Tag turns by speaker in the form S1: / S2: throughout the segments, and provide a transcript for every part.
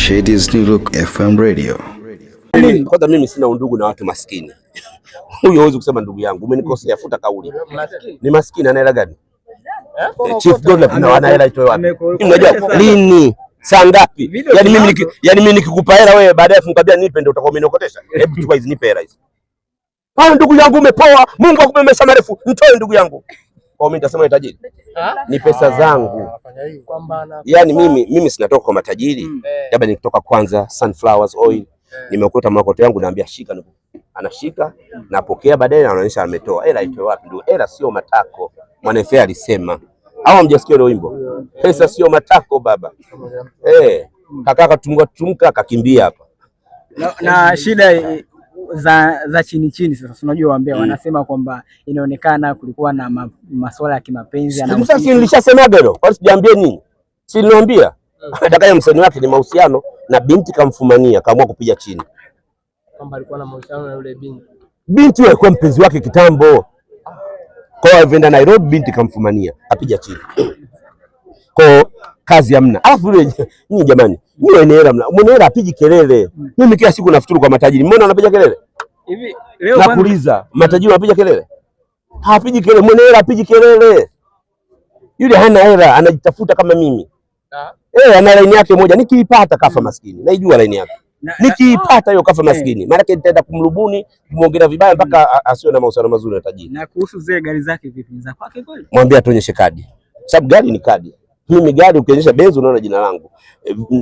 S1: Shades New Look FM Radio.
S2: Kwanza mimi sina undugu na watu maskini. Huyo huwezi kusema ndugu yangu, umenikosea, futa kauli. Ni maskini ana hela gani? Chief Godlove ana hela itoe wapi? Unajua lini? Saa ngapi? Yaani mimi nikikupa hela wewe baadaye funkwambia nipe ndio utakuwa umenikotesha. Hebu chukua hizi nipe hela hizi. Ndugu yangu umepoa, Mungu akupe maisha marefu, nitoe ndugu yangu. Kwa mimi nitasema ni tajiri. Ni pesa zangu. Yaani mimi sinatoka kwa matajiri. Labda nikitoka Kwanza Sunflowers Oil, nimekuta makoto yangu naambia shika, anashika, napokea baadaye anaonyesha ametoa. Hela itoe wapi ndio? Hela sio matako. Mwanafe alisema. Au mjasikia ile wimbo? Pesa sio matako baba. Kaka tumka akakimbia hapa.
S3: Na shida za chini sasa unajua waambia wanasema kwamba inaonekana kulikuwa na masuala ya kimapenzi
S2: sasa nilishasemaga hilo. Kwa sijaambia nini? Si niliwaambia. Atakaye msanii wake ni mahusiano na binti kamfumania, kaamua kupiga chini.
S4: Kwamba alikuwa na mahusiano na yule binti. Binti
S2: yule alikuwa mpenzi wake kitambo. Kwa hiyo venda Nairobi binti kamfumania, apiga chini. Kwa kazi hamna. Alafu yule nyinyi jamani, mimi hela mna. Mwenye hela apigi kelele. Mimi kila siku nafuturu kwa matajiri. Mbona anapiga kelele?
S3: Hivi leo
S2: nakuuliza, matajiri wanapiga kelele? Hapigi kelele. Mwenye hela apigi kelele. Yule hana hela, anajitafuta kama mimi. Ana line yake moja, nikiipata kafa maskini. Naijua line yake. Nikiipata hiyo kafa maskini. Maana yake nitaenda kumrubuni, kumuongelea vibaya mpaka asiwe na mahusiano mazuri na tajiri.
S3: Na kuhusu zile gari zake vipi? Za kwake kweli?
S2: Mwambie atuonyeshe kadi. Sababu gari ni kadi. Mimi gari ukionyesha Benz unaona jina langu.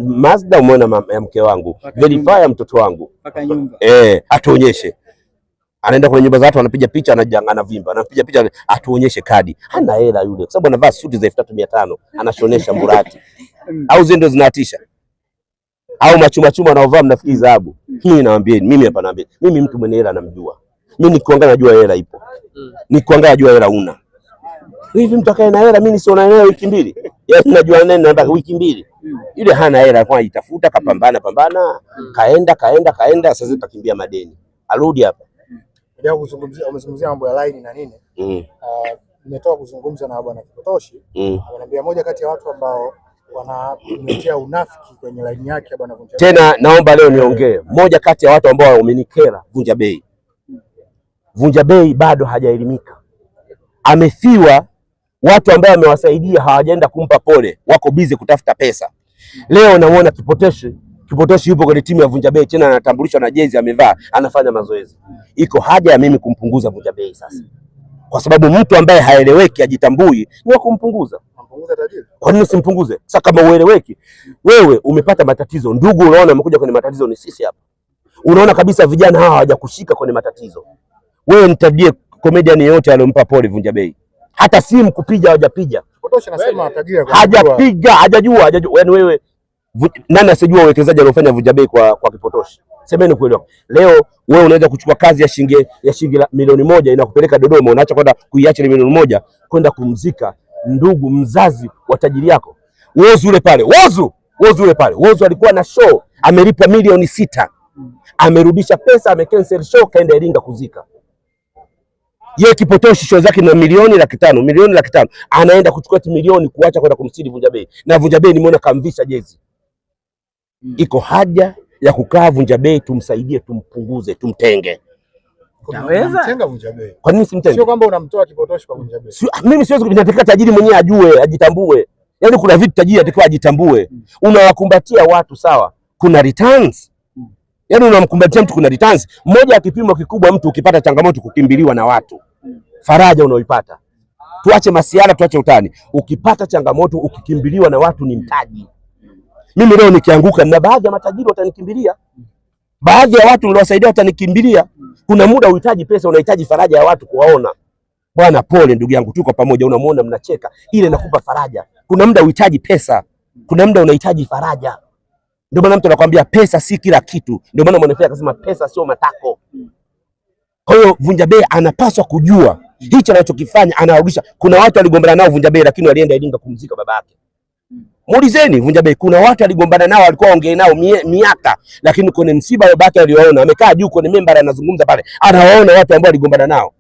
S2: Mazda umeona ya mke wangu. Verify ya mtoto wangu.
S3: Paka nyumba.
S2: Atuonyeshe. Anaenda kwenye nyumba za watu anapiga picha anavimba. Anapiga picha atuonyeshe kadi. Hana hela yule. Kwa sababu anavaa suti za 3500 anashonesha murati. Au zendo zinatisha. Au machuma anaovaa mnafikiri dhahabu. Mimi nawaambieni, mimi hapa naambia. Mimi mtu mwenye hela namjua. Mimi nikiangalia najua hela ipo. Nikiangalia najua hela una. Hivi mtu akae na hela mimi sio na hela wiki mbili. Yaani najua nini nataka wiki mbili. Yule hana hela kwa itafuta kapambana kaenda sasa takimbia madeni. Arudi hapa.
S5: Ndio umezungumzia mambo ya line na nini? Nimetoka kuzungumza na bwana Kipotoshi. Ananiambia moja kati ya watu ambao wanametea unafiki kwenye line yake bwana Vunja Bei.
S2: Tena naomba leo niongee. Moja kati ya watu ambao wamenikera Vunja Bei. Vunja Bei bado hajaelimika. Amefiwa. Watu ambao amewasaidia hawajaenda kumpa pole, wako busy kutafuta pesa. Leo namuona Kipotoshi yupo kwenye timu ya Vunja Bei, tena anatambulishwa na jezi amevaa, anafanya mazoezi. Iko haja ya mimi kumpunguza Vunja Bei sasa. Kwa sababu mtu ambaye haeleweki ajitambui, ni wa kumpunguza.
S5: Kumpunguza tajiri.
S2: Kwa nini simpunguze? Sasa kama ueleweki, wewe umepata matatizo, ndugu unaona amekuja kwenye matatizo ni sisi hapa. Unaona kabisa vijana hawa hawajakushika kwenye matatizo. Wewe nitajie comedian yote aliyompa pole Vunja Bei. Hata simu kupiga hajapiga.
S5: Kipotoshi anasema tajiri
S2: hajapiga, hajajua. Yaani wewe nani asijua uwekezaji aliofanya Vunja Bei kwa Kipotoshi? Semeni kweli. Leo wewe unaweza kuchukua kazi ya shilingi milioni 1 inakupeleka Dodoma, unaacha kwenda kuiacha ile milioni 1 kwenda kumzika ndugu mzazi wa tajiri yako. Wozu yule pale. Wozu alikuwa na show, amelipwa milioni 6. Amerudisha pesa, amecancel show, kaenda Iringa kuzika. Yeye Kipotoshi show zake na milioni 500, anaenda kuchukua milioni kuacha kwenda kumsidi Vunja Bei. Na Vunja Bei nimeona kamvisha jezi. Iko haja ya kukaa Vunja Bei, tumsaidie, tumpunguze, tumtenge.
S5: Unamtenga Vunja Bei.
S2: Kwa nini simtenge?
S5: Sio kwamba unamtoa Kipotoshi kwa Vunja Bei.
S2: Mimi siwezi kunataka tajiri mwenyewe ajue, ajitambue. Yaani kuna vitu tajiri atakiwa ajitambue. Unawakumbatia watu sawa, kuna returns. Yaani unamkumbatia mtu kuna returns. Mmoja ya kipimo kikubwa mtu ukipata changamoto kukimbiliwa na watu. Faraja unaoipata. Tuache masiara, tuache utani. Ukipata changamoto ukikimbiliwa na watu ni mtaji. Mimi leo nikianguka na baadhi ya matajiri watanikimbilia. Baadhi ya watu niliowasaidia watanikimbilia. Kuna muda unahitaji pesa, unahitaji faraja ya watu kuwaona. Bwana pole ndugu yangu, tuko pamoja, unamuona mnacheka. Ile inakupa faraja. Kuna muda unahitaji pesa. Kuna muda unahitaji faraja. Ndio maana mtu anakuambia pesa si kila kitu. Ndio maana Mwanafe akasema pesa sio matako. Kwa hiyo Vunja Bei anapaswa kujua hicho anachokifanya anarudisha. Kuna watu waligombana nao Vunja Bei lakini walienda Iringa kumzika babake. Muulizeni Vunja Bei, kuna watu waligombana nao walikuwa ongea nao miaka lakini kwenye msiba babake aliwaona, amekaa juu kwenye member anazungumza pale. Anawaona watu ambao waligombana nao.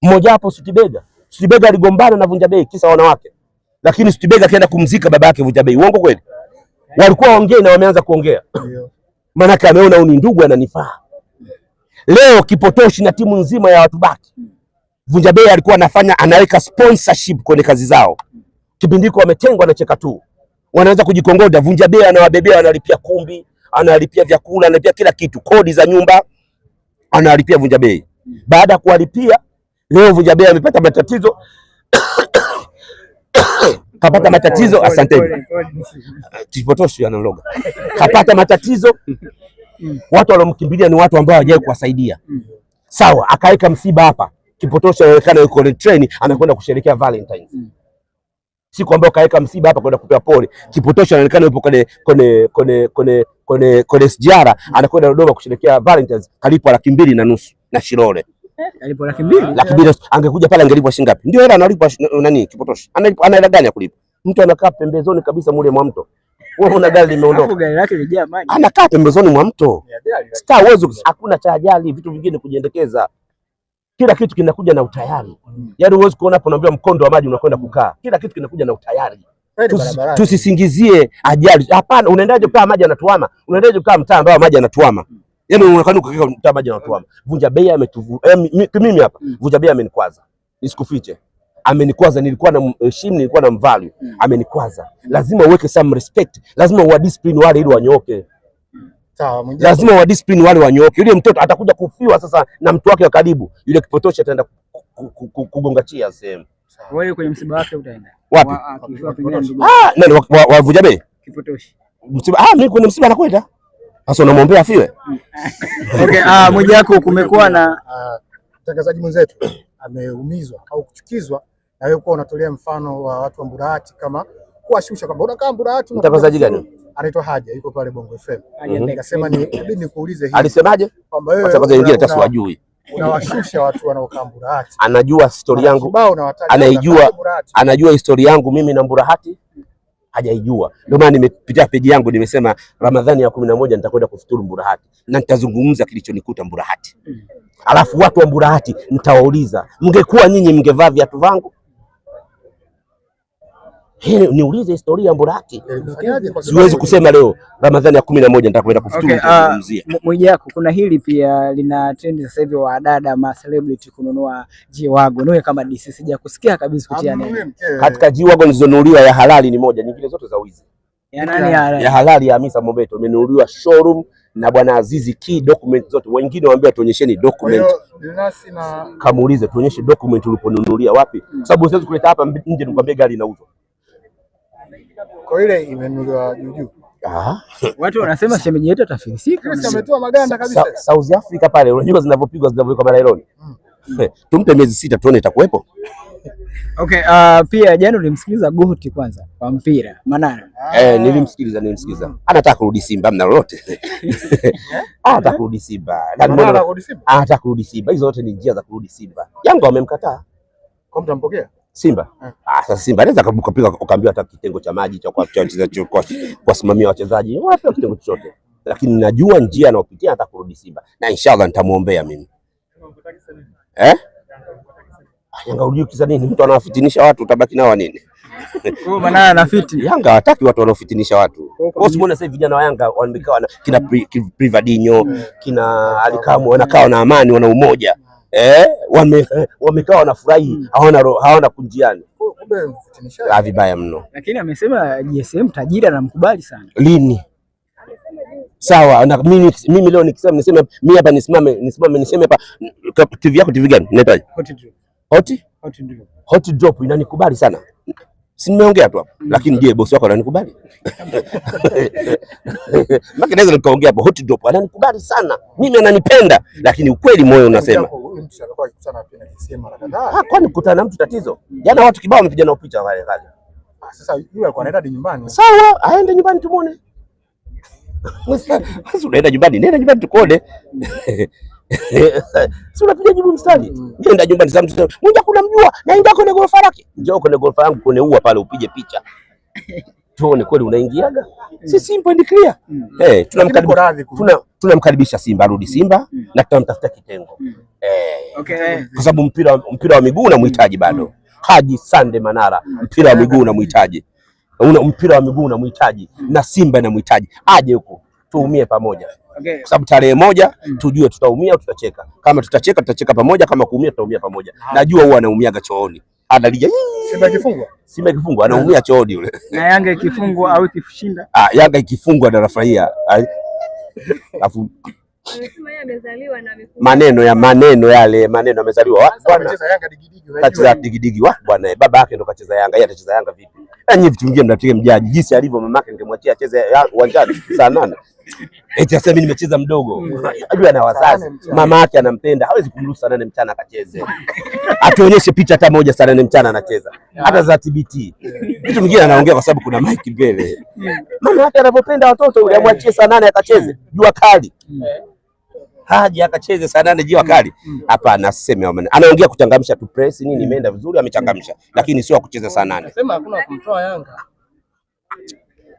S2: Mmoja hapo Sutibega aligombana na Vunja Bei kisa wanawake. Lakini Sutibega akaenda kumzika babake Vunja Bei. Uongo kweli? walikuwa waongee na wameanza kuongea. Maanake ameona huyu ni ndugu ananifaa. Leo Kipotoshi na timu nzima ya watu baki Vunja Bei alikuwa anaweka sponsorship kwenye kazi zao. Kipindi hiko wametengwa na cheka tu. Wanaanza kujikongoda. Vunja Bei anawabebea, analipia kumbi, analipia vyakula, analipia kila kitu, kodi za nyumba analipia Vunja Bei. Baada ya kuwalipia, leo Vunja Bei amepata matatizo. Kapata matatizo, asanteni. Kipotoshi analoga. Kapata matatizo. Watu walomkimbilia ni watu ambao hawajawahi kuwasaidia. Sawa, akaweka msiba hapa. Kipotoshi anaonekana yuko kwenye train anakwenda kusherehekea Valentines. Siku ambayo kaweka msiba hapa kwenda kupewa pole. Kipotoshi anaonekana yupo kwenye SGR anakwenda Dodoma kusherehekea Valentines, kalipwa 2,500 na Shilole.
S3: Kalipwa 200,000.
S2: 200,000 angekuja pale angelipwa shilingi ngapi? Ndio hela analipwa nani Kipotoshi. Ana hela gani ya kulipa? Mtu anakaa pembezoni kabisa mule mwa mto. Wewe una gari limeondoka.
S3: Hapo gari lake lijaa maji.
S2: Anakaa pembezoni mwa mto. Star wewe hakuna cha ajali, vitu vingine kujiendekeza. Kila kitu kinakuja na utayari. Yaani huwezi kuona hapo unaambia mkondo wa maji unakwenda kukaa. Kila kitu kinakuja na utayari. Tusisingizie ajali. Hapana, unaendaje kukaa maji yanatuama? Unaendaje kukaa mtaa ambao maji yanatuama? Yaani unakwenda kukaa mtaa maji yanatuama. Vunja Bei mimi hapa. Vunja Bei amenikwaza. Nisikufiche. Amenikwaza, nilikuwa na heshima, nilikuwa na mvalue. Amenikwaza. Lazima uweke some respect. Lazima uwa discipline wale ili wanyooke.
S5: Sawa,
S2: lazima wa discipline wale wanyooke. Yule mtoto atakuja kufiwa sasa na mtu wake wa karibu. Yule Kipotoshi ataenda kugongachia sehemu.
S3: Wewe kwenye msiba wake utaenda
S2: wapi? Nani wa Vunja Bei?
S3: Kipotoshi.
S2: Msiba mimi kwenye msiba anakwenda. Sasa unamwombea afiwe?
S3: Okay, Mwijaku, kumekuwa na
S5: mtangazaji mwenzetu ameumizwa au kuchukizwa na wewe kwa unatolea mfano wa watu wa Mburahati kama kuwashusha kwamba unakaa Mburahati.
S2: Mtangazaji gani?
S5: Anaitwa Haja, yuko pale Bongo FM. Nikasema inabidi nikuulize hili.
S2: Alisemaje?
S5: Kwamba wewe
S2: watangazaji wengine hata siwajui.
S5: Unawashusha watu wanaokaa Mburahati.
S2: Anajua story yangu. Anajua historia yangu mimi na Mburahati. Hajaijua. Ndio maana nimepitia peji yangu nimesema Ramadhani ya 11 nitakwenda kufuturu Mburahati na nitazungumza kilichonikuta Mburahati. Alafu watu wa Mburahati nitawauliza, mngekuwa nyinyi mngevaa viatu vangu? Niulize historia ya Mburahati. Siwezi kusema leo Ramadhani ya 11 nitakwenda kufuturu kuzungumzia.
S3: Mwijaku, kuna hili pia lina trend sasa hivi wa dada ma celebrity kununua G-Wagon. Wewe kama DC sija kusikia kabisa kutia neno.
S2: Katika G-Wagon zilizonunuliwa ya halali ni moja, nyingine zote za wizi.
S3: Ya nani halali?
S2: Ya halali ya Hamisa Mobeto imenunuliwa showroom na bwana Azizi, key document zote. Wengine waambia tuonyesheni document. Kamuulize tuonyeshe document uliponunulia wapi? Kwa sababu siwezi kuleta hapa nje nikwambie gari inauzwa.
S5: Kwa ile imenunuliwa juu.
S3: Watu wanasema shemeji yetu atafilisika.
S5: Ametoa maganda kabisa.
S2: South Africa pale unajua zinavyopigwa zinavyowekwa malailoni. Tumpe miezi 6 tuone itakuwepo.
S3: Okay, pia jana ulimsikiliza Goti kwanza kwa mpira Manara.
S2: Nilimsikiliza. Anataka kurudi Simba mna lolote. Anataka kurudi Simba. Anataka kurudi Simba. Hizo zote ni njia za kurudi Simba. Yanga wamemkataa.
S5: Kwa mtampokea?
S2: Simba. Sasa Simba anaweza kupiga ukaambiwa hata kitengo cha maji cha kuwasimamia wachezaji. Wanapewa kitengo chochote. Lakini najua njia anayopitia anataka kurudi Simba. Na inshallah nitamuombea mimi. Yanga unajua kisa nini? Mtu anawafitinisha watu utabaki nao nini?
S3: Kwa maana anafiti.
S2: Yanga hataki watu wanaofitinisha watu. Kwa sababu sasa vijana wa Yanga wanakaa kina Privadinho, kina Alikamu wanakaa na amani, wana umoja. Wamekaa wanafurahi, hawana kunjiani. Vibaya mno.
S3: Lakini amesema GSM tajiri anamkubali sana.
S2: Lini? Sawa, na mimi leo nikisema niseme mimi hapa nisimame niseme hapa TV yako TV gani? Unaitaje? Hot drop inanikubali sana. Si nimeongea tu hapo. Lakini je, bosi wako ananikubali? Maki naweza nikaongea hapo hot drop ananikubali sana. Mimi ananipenda, lakini ukweli moyo unasema. Kwani kukutana na mtu tatizo? Jana watu kibao wamepiga nao picha wale.
S5: Sasa yule alikuwa anaenda nyumbani.
S2: Sawa, aende nyumbani tumuone. Sasa unaenda nyumbani, nenda nyumbani tukuone. Si unapiga jibu mstari. Nenda nyumbani sasa mtu. Mmoja kuna mjua, naenda kwenye gorofa lake. Njoo kwenye gorofa yangu kwenye ua pale upige picha. Tuone kweli unaingiaga. Si simple and clear. Tunamkaribisha Simba arudi Simba na tutamtafuta kitengo. Kwa sababu mpira wa miguu unamhitaji bado. Haji Sande Manara, mpira wa miguu unamhitaji. una mpira wa miguu unamhitaji na Simba inamhitaji, aje huko tuumie pamoja. Okay. Kwa sababu tarehe moja tujue tutaumia au tutacheka. Kama tutacheka tutacheka pamoja, kama kuumia tutaumia pamoja. Najua huwa anaumiaga chooni. Analia Simba ikifungwa anaumia chooni yule.
S3: Na Yanga ikifungwa au ikishinda?
S2: Yanga ikifungwa anafurahia. Alafu maneno yale amezaliwa bwana, kacheza digidigi bwana, baba yake ndo kacheza Yanga, yeye atacheza Yanga vipi? Nyinyi vitu vingine mnapiga mjaji, jinsi alivyo mamake ningemwachia acheze uwanjani saa 8. Eti sasa mimi nimecheza mdogo. Ajua na wazazi, mama yake anampenda, hawezi kumruhusu saa 8 mchana akacheze. Atuonyeshe picha hata moja saa 8 mchana anacheza. Hata za TBT. Vitu vingine anaongea kwa sababu kuna mic mbele. Mama yake anapopenda watoto yule amwachie saa 8 akacheze. Jua kali. Haja akacheze saa 8 jua kali. Hapana, aseme anaongea kuchangamsha tu, press nini imeenda vizuri, amechangamsha, lakini sio kucheza saa 8.
S4: Nasema hakuna kumtoa Yanga.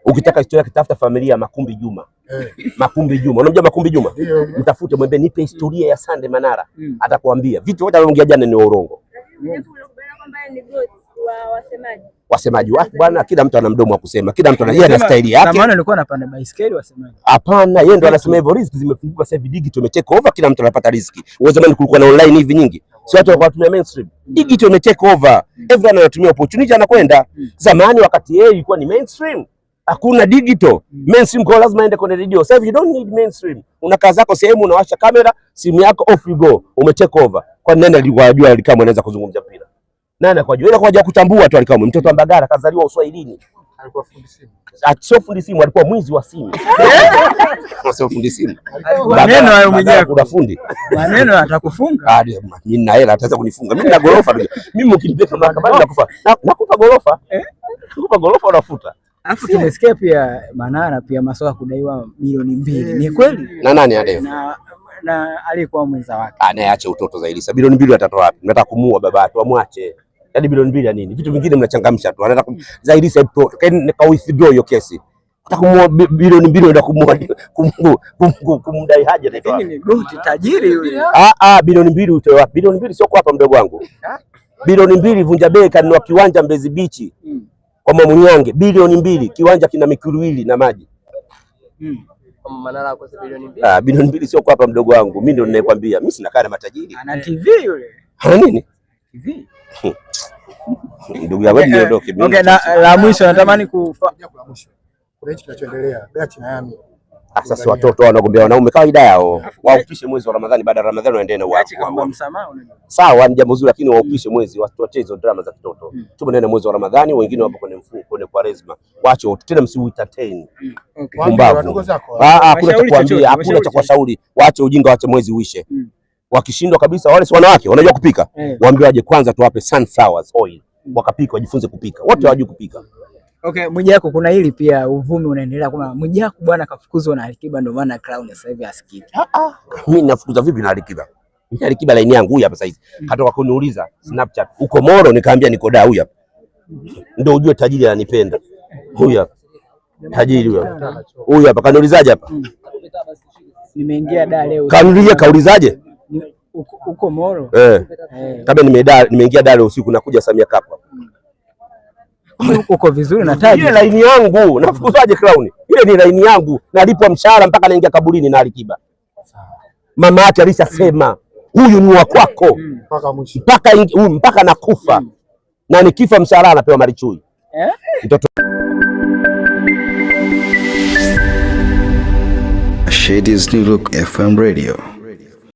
S2: Ukitaka historia kitafuta familia Makumbi Juma. Makumbi Juma. Unamjua Makumbi Juma? Mtafute mwambie nipe historia ya Sande Manara. Atakwambia. Vitu wote anaongea jana ni urongo. Wasemaji bwana, kila mtu ana mdomo wa kusema. Kila mtu yeye ana staili yake.
S3: Zamani alikuwa anapanda baiskeli wasemaji.
S2: Hapana, yeye ndo anasema hivyo. Riziki zimefunguka sasa hivi, digital imetake over, kila mtu anapata riziki. Zamani kulikuwa na online hivi nyingi. Sio watu walikuwa wanatumia mainstream. Digital imetake over. Everyone anatumia opportunity anakwenda. Zamani wakati yeye ilikuwa ni mainstream, hakuna digital. Mainstream kwa lazima aende kwenye radio. Sasa you don't need mainstream. Unakaa zako sehemu, unawasha kamera, simu yako, off you go. Umetake over. Kwa nani alikuwa anajua Alikamwe anaweza kuzungumza mpira? Nani akajua? Ile kwaje kutambua tu Alikamwe, mtoto wa Mbagala kazaliwa Uswahilini. Alikuwa fundi simu. Sio fundi simu, alikuwa mwizi wa simu. Sio fundi simu.
S3: Maneno hayo mwenyewe
S2: kuna fundi.
S3: Maneno atakufunga.
S2: Mimi na hela ataweza kunifunga. Mimi na gorofa. Mimi ukinipeka mahakamani nakufa. Nakupa gorofa. Nakupa gorofa unafuta.
S3: Alafu tumesikia pia Manara pia masuala kudaiwa milioni 2. Ni kweli?
S2: Na nani adai?
S3: Na alikuwa mwenza wake.
S2: Anaacha utoto zaidi. Bilioni 2 atatoa wapi? Nataka kumuua baba yake, amwache. Yaani bilioni 2 ya nini? Vitu vingine mnachangamsha tu. Anataka zaidi sasa ka withdraw hiyo kesi. Nataka kumuua bilioni 2, ndio kumdai haja na
S3: hiyo. Ni goti tajiri yule.
S2: Bilioni 2 utoe wapi? Bilioni 2 sio kwa hapa mdogo wangu. Bilioni 2 Vunja Bei kanunua kiwanja Mbezi Beach. Kwa Mwamunyange bilioni 2, kiwanja kina mikuruwili na maji.
S4: Manara kwa bilioni 2.
S2: Bilioni 2 sio kwa hapa mdogo wangu. Mimi ndio ninayekwambia. Mimi sina kana matajiri.
S3: Ana TV yule.
S2: Ana nini?
S3: TV.
S2: Ndugu yangu niondoke.
S3: Okay, la mwisho natamani
S5: kuna hichi kinachoendelea Beachi na Yami.
S2: Sasa watoto wanagombea wanaume kawaida yao. Waupishe mwezi wa Ramadhani, baada ya Ramadhani waendelee na
S3: wao.
S2: Sawa, ni jambo zuri, lakini waupishe mwezi, watoe hizo drama za kitoto. Tumeenda mwezi wa Ramadhani, wengine wapo kwenye mfungo, kwenye Kwaresma. Waache tena, msiuentertain. Hakuna cha kuambia, hakuna cha kuwashauri. Waache ujinga, waache mwezi uishe. Wakishindwa kabisa, wale si wanawake wanajua kupika. Waambie waje kwanza tuwape sunflowers oil. Wakapika, wajifunze kupika. Wote hawajui kupika.
S3: Okay, Mwijaku kuna hili pia uvumi unaendelea kwamba Mwijaku bwana kafukuzwa na Alikiba ndio maana Crown sasa hivi asikiki.
S2: Mimi nafukuza vipi na Alikiba? Mimi Alikiba line yangu huyu hapa sasa hizi. Katoka kuniuliza Snapchat. Uko Moro nikaambia niko da huyu hapa. Ndio ujue tajiri ananipenda. Huyu hapa. Tajiri huyu hapa. Huyu hapa kaniulizaje hapa?
S3: Nimeingia da leo.
S2: Kaulizaje?
S3: Uko Moro?
S2: Kama nimeingia da leo usiku nakuja Samia Cup.
S3: Uko vizuri na taji.
S2: Ile line yangu, nafukuzaje Crown? Ile ni line yangu, nalipwa mshahara mpaka naingia kaburini na Alikiba. Mama yake alishasema, huyu ni wa kwako. Mpaka mwisho. Mpaka nakufa. Na nikifa mshahara anapewa Marichui. Mtoto
S1: Shades New Look FM Radio.